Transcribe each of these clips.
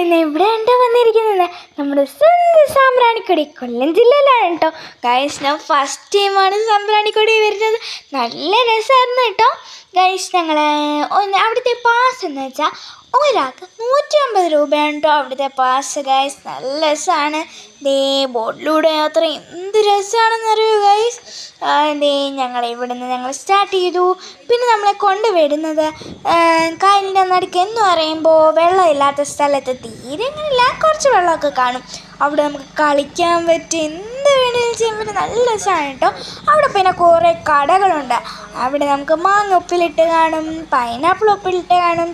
നമ്മളിന്ന് ഇവിടെ ഉണ്ടോ വന്നിരിക്കുന്നത് നമ്മുടെ സ്വന്തം സാമ്പ്രാണിക്കൊടി കൊല്ലം ജില്ലയിലാണ് കേട്ടോ. ഗൈസ് ഞാൻ ഫസ്റ്റ് ടൈമാണ് സാമ്പ്രാണിക്കൊടി വരുന്നത്. നല്ല രസമായിരുന്നു കേട്ടോ. ഗൈസ് ഞങ്ങൾ അവിടുത്തെ പാസ് എന്ന് വെച്ചാൽ ഒരാൾക്ക് 150 രൂപയാണ് കേട്ടോ അവിടുത്തെ പാസ്. ഗൈസ് നല്ല രസമാണ്. ദേ ബോട്ടിലൂടെ യാത്ര എന്ത് രസമാണെന്നറിയോ ഗൈസ്. ദേ ഞങ്ങൾ സ്റ്റാർട്ട് ചെയ്തു. പിന്നെ നമ്മളെ കൊണ്ടുവിടുന്നത് കായലിൻ്റെ നടുക്ക് എന്ന് പറയുമ്പോൾ വെള്ളമില്ലാത്ത സ്ഥലത്ത് തീരെ ഇങ്ങനെയില്ല, കുറച്ച് വെള്ളമൊക്കെ കാണും. അവിടെ നമുക്ക് കളിക്കാൻ പറ്റും, എന്ത് വേണമെങ്കിലും ചെയ്യാൻ പറ്റും. നല്ല രസമാണ് കേട്ടോ. അവിടെ പിന്നെ കുറേ കടകളുണ്ട്. അവിടെ നമുക്ക് മാങ്ങ ഉപ്പിലിട്ട് കാണും, പൈനാപ്പിൾ ഉപ്പിലിട്ട് കാണും.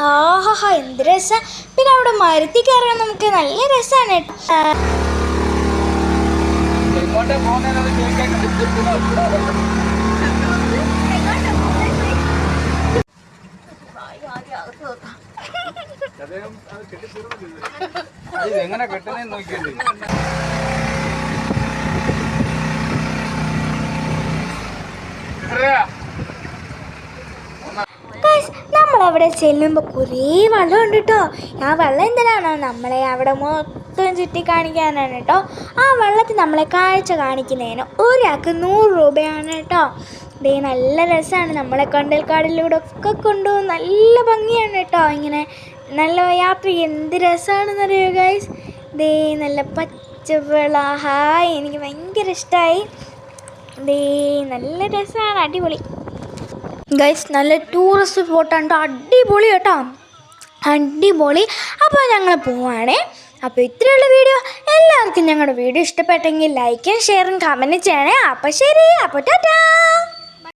ആഹാ എന്ത് രസം. പിന്നെ അവിടെ മരത്തിൽ കയറാൻ നമുക്ക് നല്ല രസമാണ് കേട്ടോ. എങ്ങനെ കെട്ടുന്ന നോക്കിയല്ലേ. നമ്മളവിടെ ചെല്ലുമ്പോൾ കുറേ വെള്ളമുണ്ട് കേട്ടോ. ആ വെള്ളം എന്തിനാണോ നമ്മളെ അവിടെ മൊത്തം ചുറ്റി കാണിക്കാനാണ് കേട്ടോ. ആ വെള്ളത്തിൽ നമ്മളെ കാഴ്ച കാണിക്കുന്നതിന് ഒരാൾക്ക് 100 രൂപയാണ് കേട്ടോ. ദേ നല്ല രസമാണ്. നമ്മളെ കണ്ടൽക്കാടിലൂടെ ഒക്കെ കൊണ്ടുപോകും. നല്ല ഭംഗിയാണ് കേട്ടോ. ഇങ്ങനെ നല്ല യാത്ര എന്ത് രസമാണെന്നറിയോ ഗൈസ്. ദേ നല്ല പച്ചവെള്ള. ഹായ് എനിക്ക് ഭയങ്കര ഇഷ്ടമായി. ദേ നല്ല രസമാണ്, അടിപൊളി ഗൈസ്. നല്ല ടൂറിസ്റ്റ് സ്പോട്ടാണ്, അടിപൊളി കേട്ടോ, അടിപൊളി. അപ്പോൾ ഞങ്ങൾ പോവാണേ. അപ്പോൾ ഇത്രയുള്ള വീഡിയോ. എല്ലാവർക്കും ഞങ്ങളുടെ വീഡിയോ ഇഷ്ടപ്പെട്ടെങ്കിൽ ലൈക്കും ഷെയറും കമൻറ്റ് ചെയ്യണേ. അപ്പോൾ ശരി, അപ്പോൾ ടാറ്റാ.